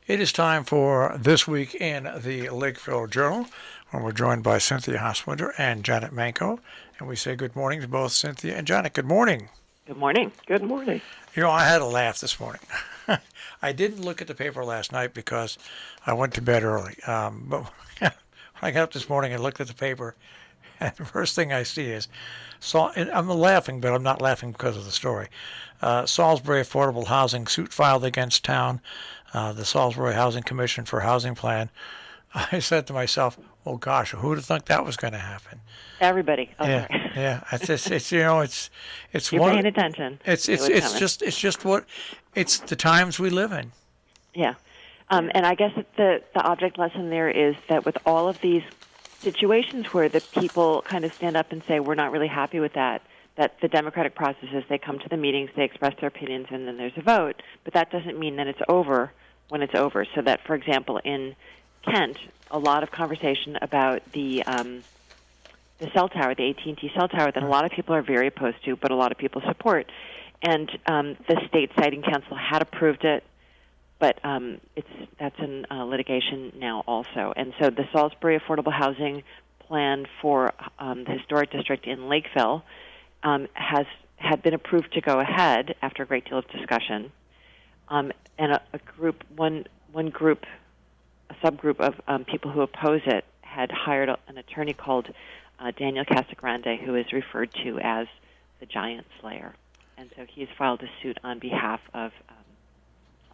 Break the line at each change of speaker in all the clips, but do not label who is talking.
It is time for This Week in the Lakeville Journal, when we're joined by Cynthia Hoswinter and Janet Manco. And we say good morning to both Cynthia and Janet. Good morning.
Good morning. Good morning.
You know, I had a laugh this morning. I didn't look at the paper last night because I went to bed early. But when I got up this morning and looked at the paper, and the first thing I see is, and I'm laughing, but I'm not laughing because of the story. Salisbury affordable housing suit filed against town, the Salisbury Housing Commission for Housing Plan. I said to myself, "Oh gosh, who would have thought that was going to happen?"
Everybody. Oh,
Yeah,
sorry.
yeah. It's
You're
one.
paying attention.
It's the times we live in.
Yeah. And I guess the object lesson there is that with all of these situations where the people kind of stand up and say, we're not really happy with that the democratic process is they come to the meetings, they express their opinions, and then there's a vote. But that doesn't mean that it's over when it's over. So that, for example, in Kent, a lot of conversation about the cell tower, the AT&T cell tower, that a lot of people are very opposed to, but a lot of people support. And the state siting council had approved it, but that's in litigation now also. And so the Salisbury Affordable Housing Plan for the historic district in Lakeville had been approved to go ahead after a great deal of discussion. And a subgroup of people who oppose it had hired an attorney called Daniel Casagrande, who is referred to as the Giant Slayer. And so he's filed a suit on behalf of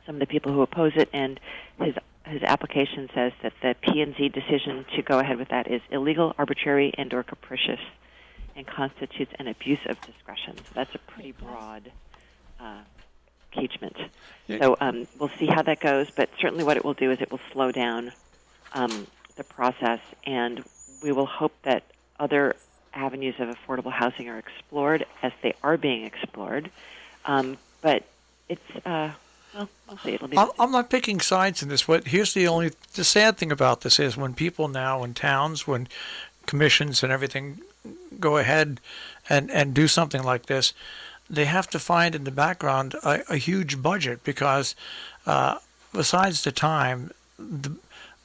some of the people who oppose it, and his application says that the P&Z decision to go ahead with that is illegal, arbitrary, and or capricious, and constitutes an abuse of discretion. So that's a pretty broad impeachment. So we'll see how that goes, but certainly what it will do is it will slow down the process, and we will hope that other avenues of affordable housing are explored as they are being explored. But it's, we'll see.
I'm not picking sides in this. Here's the sad thing about this is when people now in towns, when commissions and everything go ahead and do something like this, they have to find in the background a huge budget because besides the time,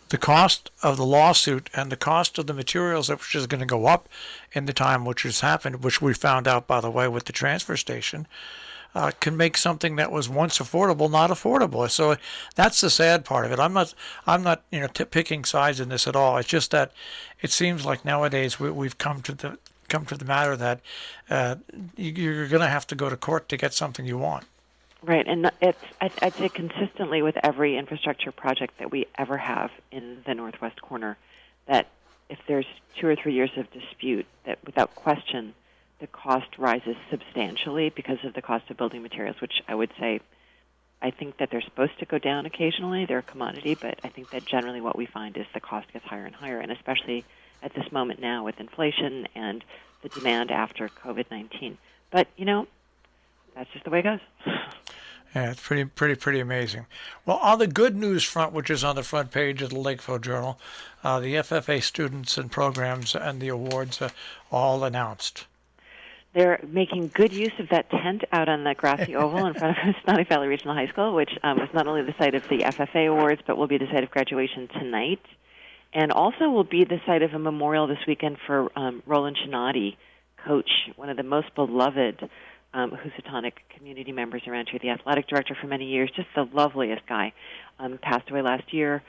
the cost of the lawsuit and the cost of the materials, which is going to go up in the time which has happened, which we found out, by the way, with the transfer station, can make something that was once affordable not affordable. So that's the sad part of it. I'm not picking sides in this at all. It's just that it seems like nowadays we've come to the matter that you're going to have to go to court to get something you want.
Right, and I'd say consistently with every infrastructure project that we ever have in the Northwest corner, that if there's 2 or 3 years of dispute, that without question the cost rises substantially because of the cost of building materials, which I would say I think that they're supposed to go down occasionally. They're a commodity, but I think that generally what we find is the cost gets higher and higher, and especially at this moment now with inflation and the demand after COVID-19. But, that's just the way it goes.
Yeah, it's pretty amazing. Well, on the good news front, which is on the front page of the Lakeville Journal, the FFA students and programs and the awards all announced.
They're making good use of that tent out on the grassy oval in front of Snohomish Valley Regional High School, which was not only the site of the FFA awards, but will be the site of graduation tonight, and also will be the site of a memorial this weekend for Roland Chinati, coach, one of the most beloved Housatonic community members around here, the athletic director for many years, just the loveliest guy, passed away last year,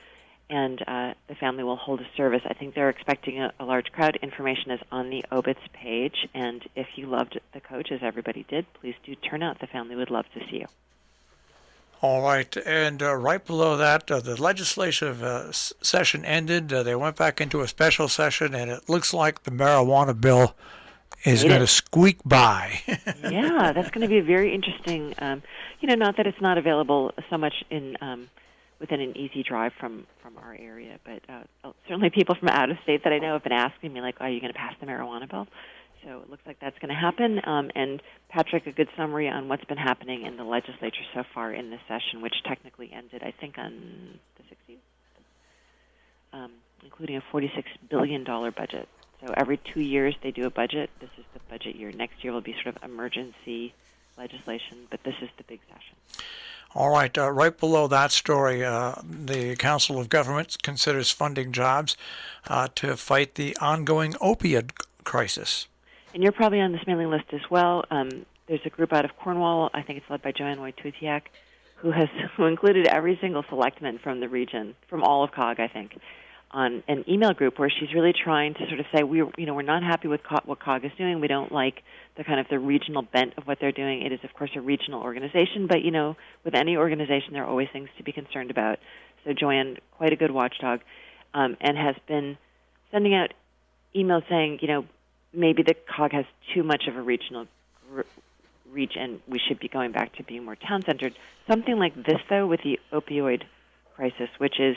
and the family will hold a service. I think they're expecting a large crowd. Information is on the obits page, and if you loved the coach, as everybody did, please do turn out. The family would love to see you.
All right, and right below that, the legislative session ended. They went back into a special session, and it looks like the marijuana bill is going to squeak by.
Yeah, that's going to be a very interesting, not that it's not available so much in within an easy drive from our area, but certainly people from out of state that I know have been asking me, like, are you going to pass the marijuana bill? So it looks like that's going to happen. And Patrick, a good summary on what's been happening in the legislature so far in this session, which technically ended, I think, on the 16th, including a $46 billion budget. So every 2 years they do a budget. This is the budget year. Next year will be sort of emergency legislation, but this is the big session.
All right, right below that story, the Council of Governments considers funding jobs to fight the ongoing opiate crisis.
And you're probably on this mailing list as well. There's a group out of Cornwall, I think it's led by Joanne Wojtusiak, who included every single selectman from the region, from all of COG, I think, on an email group where she's really trying to sort of say, we're not happy with what COG is doing. We don't like the kind of the regional bent of what they're doing. It is, of course, a regional organization, but, with any organization, there are always things to be concerned about. So Joanne, quite a good watchdog, and has been sending out emails saying, maybe the COG has too much of a regional reach and we should be going back to being more town-centered. Something like this, though, with the opioid crisis, which is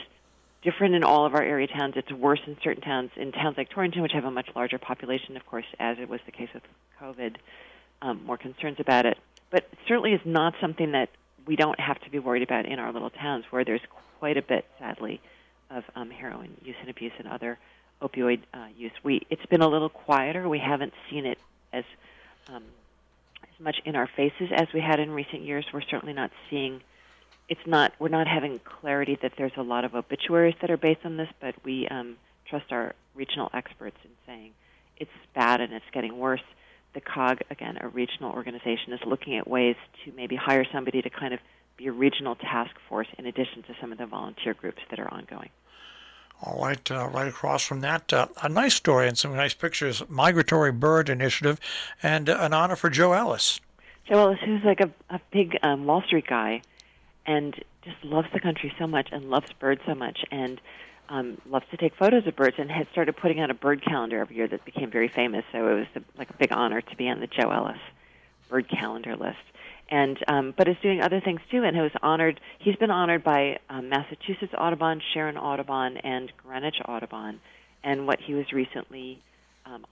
different in all of our area towns. It's worse in certain towns. In towns like Torrington, which have a much larger population, of course, as it was the case with COVID, more concerns about it. But it certainly is not something that we don't have to be worried about in our little towns, where there's quite a bit, sadly, of heroin use and abuse and other opioid use. It's been a little quieter. We haven't seen it as much in our faces as we had in recent years. We're certainly not seeing. We're not having clarity that there's a lot of obituaries that are based on this, but we trust our regional experts in saying it's bad and it's getting worse. The COG, again, a regional organization, is looking at ways to maybe hire somebody to kind of be a regional task force in addition to some of the volunteer groups that are ongoing.
All right, right across from that, a nice story and some nice pictures, Migratory Bird Initiative, and an honor for Joe Ellis.
Joe Ellis, who's like a big Wall Street guy, and just loves the country so much and loves birds so much and loves to take photos of birds and had started putting out a bird calendar every year that became very famous. So it was like a big honor to be on the Joe Ellis bird calendar list. And but is doing other things too, and was honored. He's been honored by Massachusetts Audubon, Sharon Audubon, and Greenwich Audubon. And what he was recently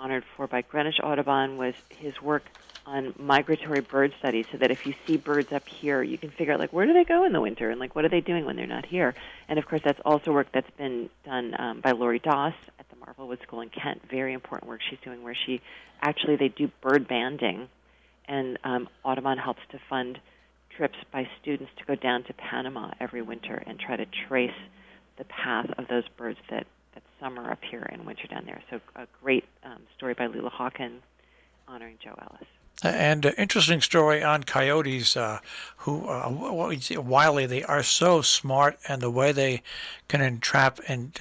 honored for by Greenwich Audubon was his work on migratory bird studies, so that if you see birds up here, you can figure out, like, where do they go in the winter, and, like, what are they doing when they're not here? And, of course, that's also work that's been done by Lori Doss at the Marvelwood School in Kent. Very important work she's doing, where they do bird banding, and Audubon helps to fund trips by students to go down to Panama every winter and try to trace the path of those birds that summer up here and winter down there. So a great story by Lila Hawken honoring Joe Ellis.
And an interesting story on coyotes, who wily. They are so smart, and the way they can entrap and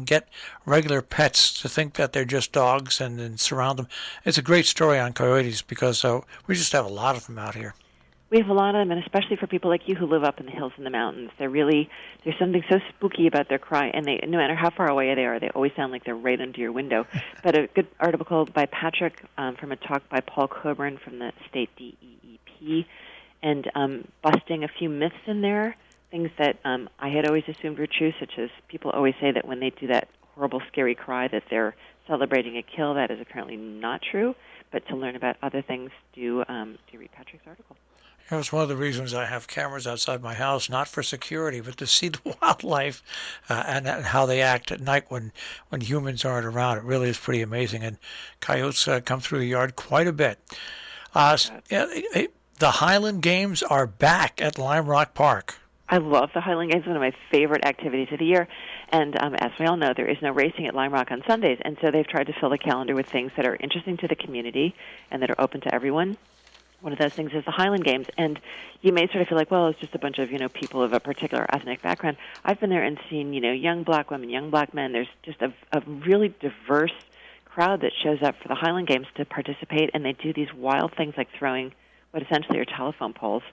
get regular pets to think that they're just dogs and then surround them. It's a great story on coyotes because we just have a lot of them out here.
We have a lot of them, and especially for people like you who live up in the hills and the mountains. There's something so spooky about their cry, and no matter how far away they are, they always sound like they're right under your window. But a good article by Patrick from a talk by Paul Coburn from the state DEEP, and busting a few myths in there, things that I had always assumed were true, such as people always say that when they do that horrible, scary cry that they're celebrating a kill. That is apparently not true. But to learn about other things, do read Patrick's article.
It was one of the reasons I have cameras outside my house, not for security, but to see the wildlife and how they act at night when humans aren't around. It really is pretty amazing. And coyotes come through the yard quite a bit. The Highland Games are back at Lime Rock Park.
I love the Highland Games, one of my favorite activities of the year. And as we all know, there is no racing at Lime Rock on Sundays. And so they've tried to fill the calendar with things that are interesting to the community and that are open to everyone. One of those things is the Highland Games, and you may sort of feel like, well, it's just a bunch of, people of a particular ethnic background. I've been there and seen, young black women, young black men. There's just a really diverse crowd that shows up for the Highland Games to participate, and they do these wild things like throwing what essentially are telephone poles,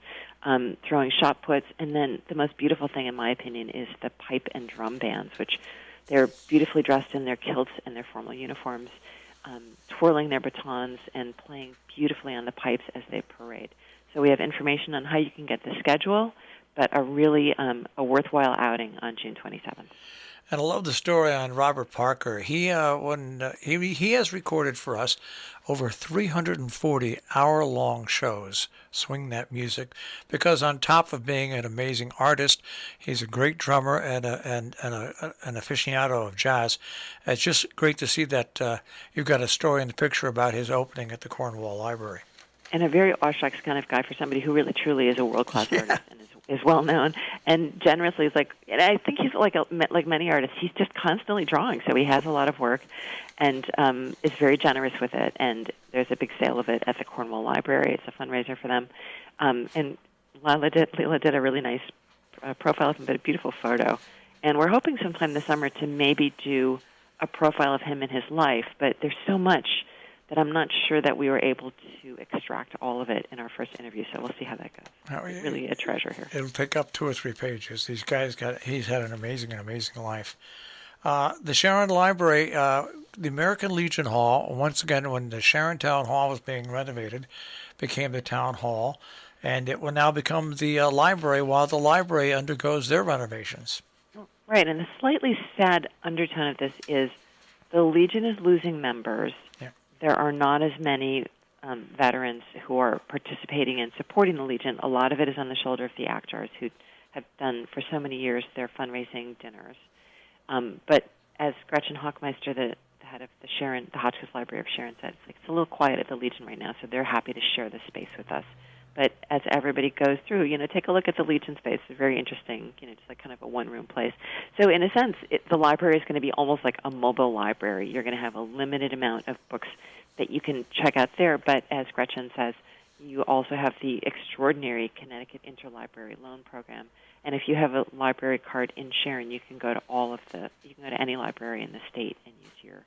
throwing shot puts, and then the most beautiful thing, in my opinion, is the pipe and drum bands, which they're beautifully dressed in their kilts and their formal uniforms, twirling their batons and playing beautifully on the pipes as they parade. So we have information on how you can get the schedule, but a really a worthwhile outing on June 27th.
And I love the story on Robert Parker. He has recorded for us over 340 hour-long shows, Swing That Music, because on top of being an amazing artist, he's a great drummer and an aficionado of jazz. It's just great to see that you've got a story in the picture about his opening at the Cornwall Library.
And a very awestruck kind of guy for somebody who really truly is a world-class artist and is well known and generously is like, and I think he's like many artists, he's just constantly drawing. So he has a lot of work and is very generous with it. And there's a big sale of it at the Cornwall Library. It's a fundraiser for them. And Leila did a really nice profile of him, but a beautiful photo. And we're hoping sometime this summer to maybe do a profile of him and his life. But there's so much that I'm not sure that we were able to extract all of it in our first interview, so we'll see how that goes. Really a treasure here.
It'll take up 2 or 3 pages. He's had an amazing life. The Sharon Library, the American Legion Hall, once again, when the Sharon Town Hall was being renovated, became the Town Hall, and it will now become the library while the library undergoes their renovations.
Right, and the slightly sad undertone of this is the Legion is losing members.
Yeah.
There are not as many veterans who are participating and supporting the Legion. A lot of it is on the shoulder of the actors who have done for so many years their fundraising dinners. But as Gretchen Hochmeister, the head of the Hotchkiss Library of Sharon, said, it's a little quiet at the Legion right now, so they're happy to share the space with us. But as everybody goes through, take a look at the Legion space. It's very interesting, just like kind of a one-room place. So in a sense, the library is going to be almost like a mobile library. You're going to have a limited amount of books that you can check out there. But as Gretchen says, you also have the extraordinary Connecticut Interlibrary Loan Program. And if you have a library card in Sharon, you can go to you can go to any library in the state and use your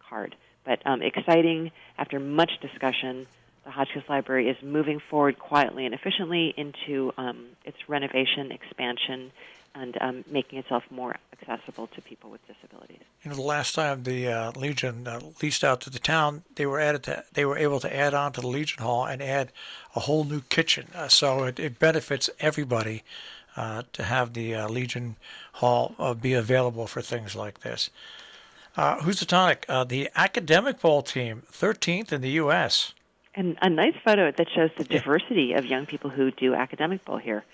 card. But exciting, after much discussion, the Hotchkiss Library is moving forward quietly and efficiently into its renovation, expansion, and making itself more accessible to people with disabilities.
The last time the Legion leased out to the town, they were able to add on to the Legion Hall and add a whole new kitchen. So it benefits everybody to have the Legion Hall be available for things like this. Housatonic, the academic bowl team, 13th in the U.S.
And a nice photo that shows the diversity of young people who do academic bowl here.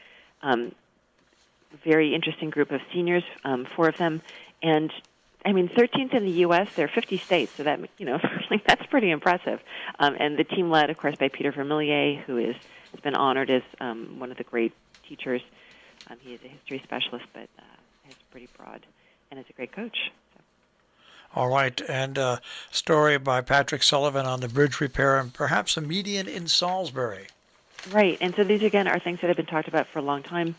Very interesting group of seniors, 4 of them. And, 13th in the U.S., there are 50 states, so that, that's pretty impressive. And the team led, of course, by Peter Vermillier, who has been honored as one of the great teachers. He is a history specialist, but is pretty broad and is a great coach.
All right, and a story by Patrick Sullivan on the bridge repair and perhaps a median in Salisbury.
Right, and so these, again, are things that have been talked about for a long time.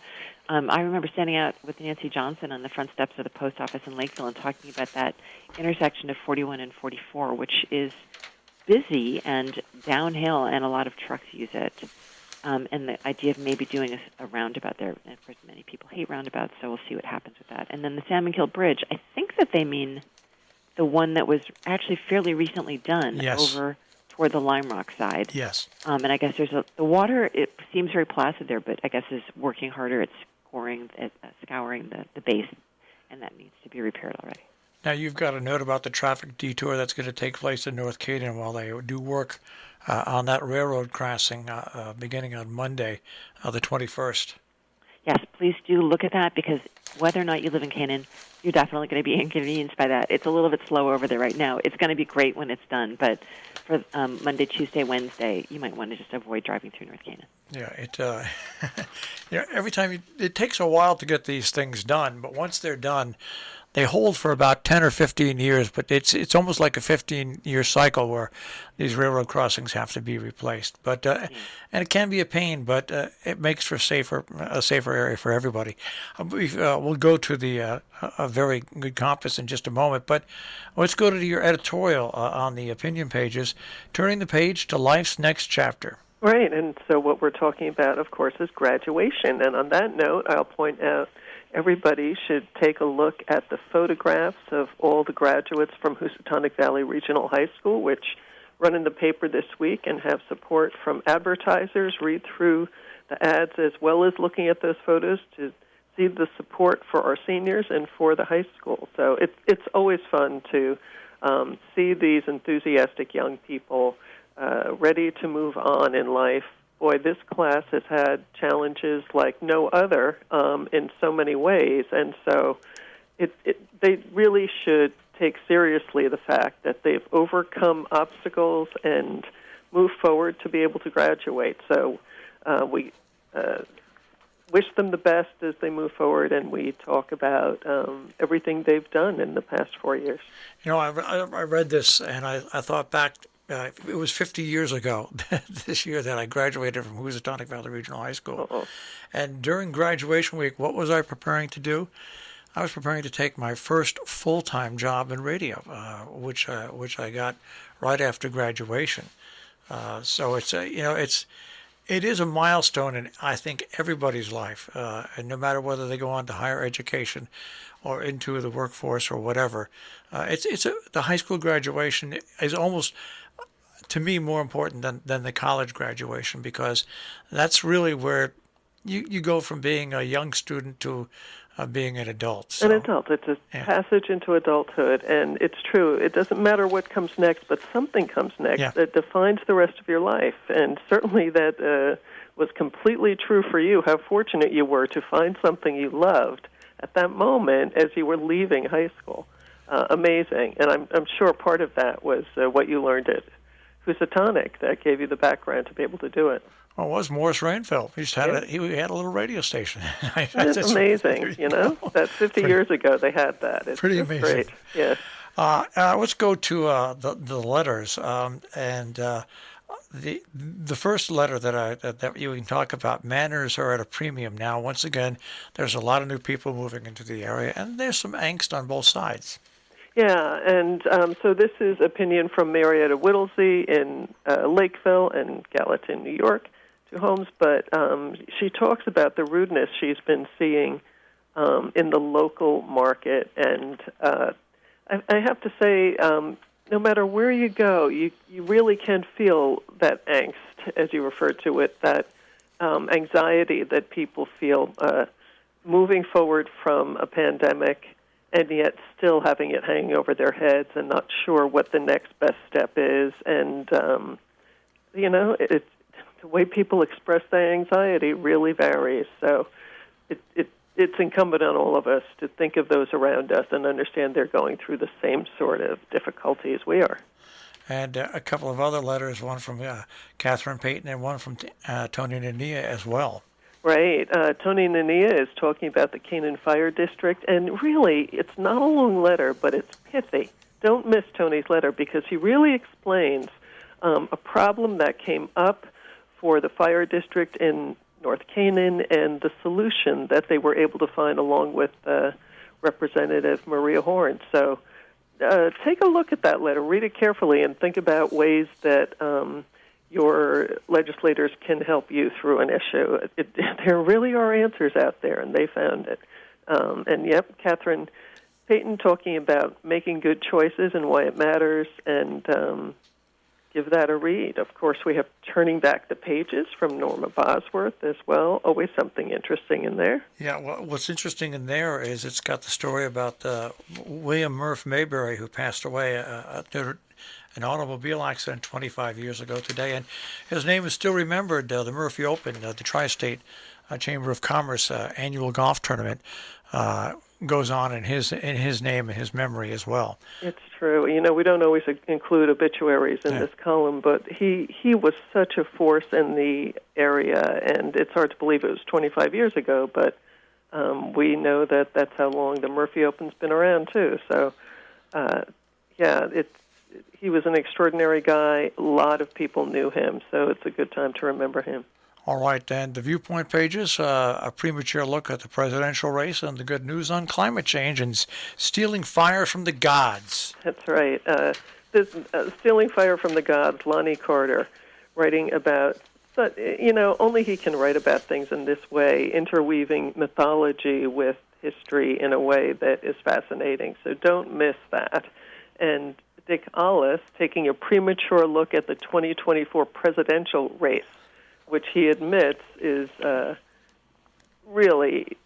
I remember standing out with Nancy Johnson on the front steps of the post office in Lakeville and talking about that intersection of 41 and 44, which is busy and downhill, and a lot of trucks use it. And the idea of maybe doing a roundabout there, and of course many people hate roundabouts, so we'll see what happens with that. And then the Salmon Kill Bridge, I think that they mean the one that was actually fairly recently done over toward the Lime Rock side.
Yes.
And I guess there's the water, it seems very placid there, but I guess is working harder. It's scouring the base, and that needs to be repaired already.
Now, you've got a note about the traffic detour that's going to take place in North Canaan while they do work on that railroad crossing beginning on Monday, the 21st.
Yes, please do look at that, because whether or not you live in Canaan, you're definitely going to be inconvenienced by that. It's a little bit slow over there right now. It's going to be great when it's done, but for Monday, Tuesday, Wednesday, you might want to just avoid driving through North Canaan.
Yeah, every time it takes a while to get these things done, but once they're done, they hold for about 10 or 15 years, but it's almost like a 15-year cycle where these railroad crossings have to be replaced. But and it can be a pain, but it makes for a safer area for everybody. We'll go to the a very good compass in just a moment, but let's go to your editorial on the opinion pages, turning the page to life's next chapter.
Right, and so what we're talking about, of course, is graduation. And on that note, I'll point out everybody should take a look at the photographs of all the graduates from Housatonic Valley Regional High School, which run in the paper this week and have support from advertisers. Read through the ads as well as looking at those photos to see the support for our seniors and for the high school. So it's always fun to see these enthusiastic young people ready to move on in life. Boy, this class has had challenges like no other in so many ways, and so they really should take seriously the fact that they've overcome obstacles and move forward to be able to graduate. So we wish them the best as they move forward, and we talk about everything they've done in the past 4 years.
You know, I read this and I thought back. It was 50 years ago this year that I graduated from Housatonic Valley Regional High School.
Uh-oh.
And during graduation week, what was I preparing to do? I was preparing to take my first full-time job in radio, which I got right after graduation. So it's it is a milestone in, I think, everybody's life, and no matter whether they go on to higher education or into the workforce or whatever. The high school graduation is almost, to me, more important than the college graduation, because that's really where you go from being a young student to being an adult. So,
an adult. It's a passage into adulthood, and it's true. It doesn't matter what comes next, but something comes next that defines the rest of your life. And certainly that was completely true for you, how fortunate you were to find something you loved at that moment as you were leaving high school. Amazing. And I'm sure part of that was what you learned at Housatonic that gave you the background to be able to do it.
Well, it was Morris Rainfeld. He had a little radio station.
That's amazing, you know? That's 50 years ago they had that. It's
pretty amazing.
Great. Yes.
Let's go to the letters. The first letter that you can talk about, manners are at a premium now. Once again, there's a lot of new people moving into the area, and there's some angst on both sides.
Yeah, and so this is opinion from Marietta Whittlesey in Lakeville and Gallatin, New York, two homes, but she talks about the rudeness she's been seeing in the local market, and I have to say, no matter where you go, you really can feel that angst, as you referred to it, that anxiety that people feel moving forward from a pandemic and yet still having it hanging over their heads and not sure what the next best step is. And, the way people express their anxiety really varies. So it's incumbent on all of us to think of those around us and understand they're going through the same sort of difficulties we are.
And a couple of other letters, one from Catherine Payton and one from Tony Nania as well.
Right. Tony Nania is talking about the Canaan Fire District, and really, it's not a long letter, but it's pithy. Don't miss Tony's letter, because he really explains a problem that came up for the fire district in North Canaan and the solution that they were able to find along with Representative Maria Horn. So take a look at that letter, read it carefully, and think about ways that your legislators can help you through an issue. There really are answers out there, and they found it. Catherine Payton talking about making good choices and why it matters, and give that a read. Of course, we have Turning Back the Pages from Norma Bosworth as well. Always something interesting in there. Yeah,
well, what's interesting in there is it's got the story about William Murph Mayberry, who passed away after an automobile accident 25 years ago today, and his name is still remembered. The Murphy Open, the Tri-State Chamber of Commerce annual golf tournament, goes on in his name and his memory as well.
It's true. You know, we don't always include obituaries in this column, but he was such a force in the area, and it's hard to believe it was 25 years ago, but we know that that's how long the Murphy Open's been around, too. So, he was an extraordinary guy. A lot of people knew him, so it's a good time to remember him.
All right, and the Viewpoint Pages, a premature look at the presidential race and the good news on climate change and stealing fire from the gods.
That's right. Stealing fire from the gods, Lonnie Carter, writing about, only he can write about things in this way, interweaving mythology with history in a way that is fascinating. So don't miss that. And Dick Ollis taking a premature look at the 2024 presidential race, which he admits is really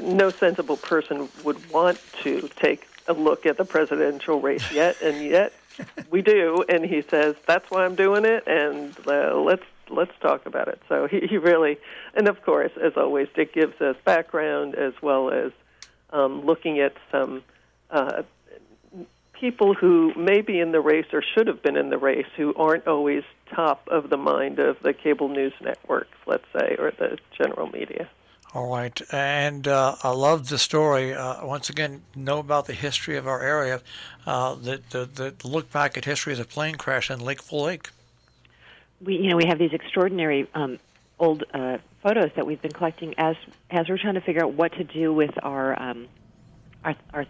no sensible person would want to take a look at the presidential race yet, and yet we do. And he says, that's why I'm doing it, and let's talk about it. So he really, and of course, as always, Dick gives us background as well as looking at some people who may be in the race or should have been in the race who aren't always top of the mind of the cable news networks, let's say, or the general media.
All right, and I love the story. Once again, know about the history of our area. The look back at history of the plane crash in Lakeville Lake.
We have these extraordinary old photos that we've been collecting as we're trying to figure out what to do with our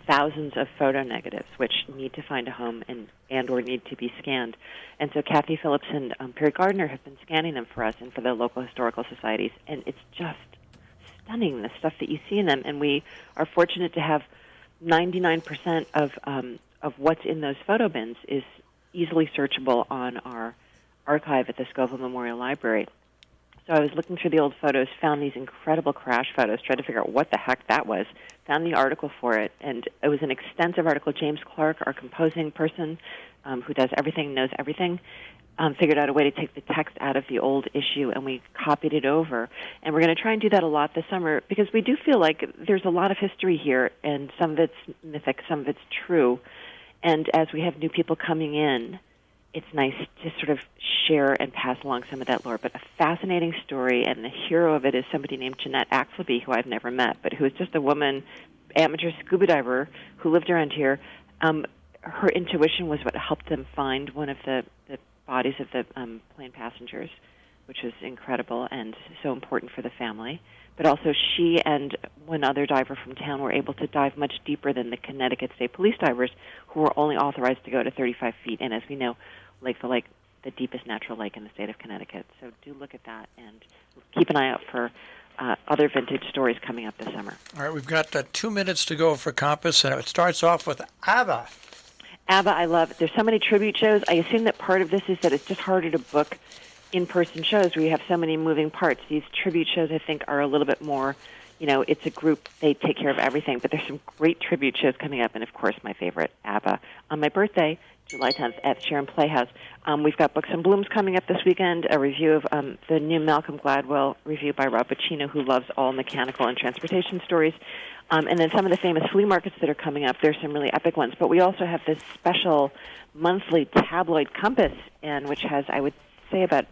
thousands of photo negatives, which need to find a home and or need to be scanned. And so Kathy Phillips and Perry Gardner have been scanning them for us and for the local historical societies, and it's just stunning, the stuff that you see in them. And we are fortunate to have 99% of what's in those photo bins is easily searchable on our archive at the Scoville Memorial Library. So I was looking through the old photos, found these incredible crash photos, tried to figure out what the heck that was, found the article for it, and it was an extensive article. James Clark, our composing person, who does everything, knows everything, figured out a way to take the text out of the old issue, and we copied it over. And we're going to try and do that a lot this summer because we do feel like there's a lot of history here, and some of it's mythic, some of it's true. And as we have new people coming in, it's nice to sort of share and pass along some of that lore. But a fascinating story, and the hero of it is somebody named Jeanette Axelby, who I've never met, but who is just a woman, amateur scuba diver, who lived around here. Her intuition was what helped them find one of the bodies of the plane passengers, which was incredible and so important for the family. But also she and one other diver from town were able to dive much deeper than the Connecticut State Police divers, who were only authorized to go to 35 feet. And as we know, Lakeville Lake, the deepest natural lake in the state of Connecticut. So do look at that and keep an eye out for other vintage stories coming up this summer.
All right, we've got 2 minutes to go for Compass, and it starts off with ABBA.
ABBA, I love. There's so many tribute shows. I assume that part of this is that it's just harder to book in-person shows where you have so many moving parts. These tribute shows, I think, are a little bit more, it's a group. They take care of everything. But there's some great tribute shows coming up, and, of course, my favorite, ABBA. On my birthday, July 10th, at Sharon Playhouse, we've got Books and Blooms coming up this weekend, a review of the new Malcolm Gladwell review by Rob Bocchino, who loves all mechanical and transportation stories. And then some of the famous flea markets that are coming up. There's some really epic ones. But we also have this special monthly tabloid Compass, which has, I would say, about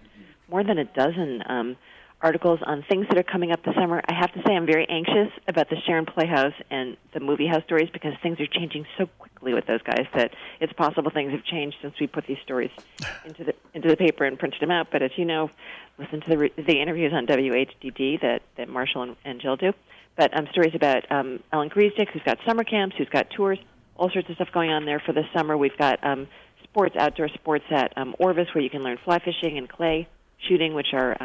more than a dozen articles on things that are coming up this summer. I have to say I'm very anxious about the Sharon Playhouse and the movie house stories because things are changing so quickly with those guys that it's possible things have changed since we put these stories into the paper and printed them out. But as you know, listen to the interviews on WHDD that Marshall and Jill do. But stories about Ellen Griesdick, who's got summer camps, who's got tours, all sorts of stuff going on there for this summer. We've got outdoor sports at Orvis, where you can learn fly fishing and clay shooting, which are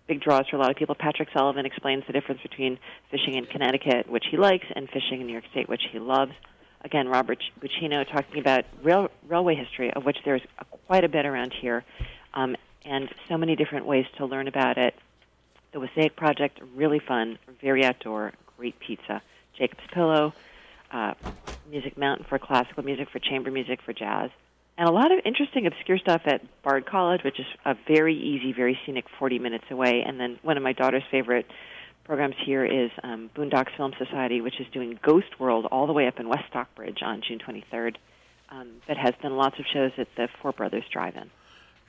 big draws for a lot of people. Patrick Sullivan explains the difference between fishing in Connecticut, which he likes, and fishing in New York State, which he loves. Again, Robert Bocchino talking about railway history, of which there's quite a bit around here, and so many different ways to learn about it. The Wasaic Project, really fun, very outdoor, great pizza. Jacob's Pillow, Music Mountain for classical music, for chamber music, for jazz. And a lot of interesting, obscure stuff at Bard College, which is a very easy, very scenic 40 minutes away. And then one of my daughter's favorite programs here is Boondocks Film Society, which is doing Ghost World all the way up in West Stockbridge on June 23rd, but has done lots of shows at the Four Brothers Drive-In.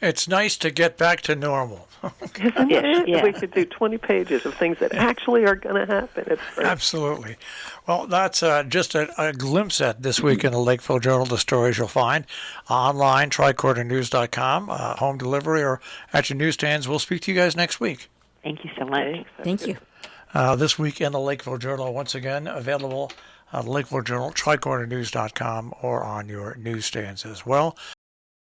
It's nice to get back to normal.
Isn't it? Yeah. We could do 20 pages of things that actually are going to happen. It's great.
Absolutely. Well, that's just a glimpse at this week in the Lakeville Journal, the stories you'll find online, tricordernews.com, home delivery, or at your newsstands. We'll speak to you guys next week.
Thank you so much.
Thank you.
This week in the Lakeville Journal, once again, available on the Lakeville Journal, tricordernews.com, or on your newsstands as well.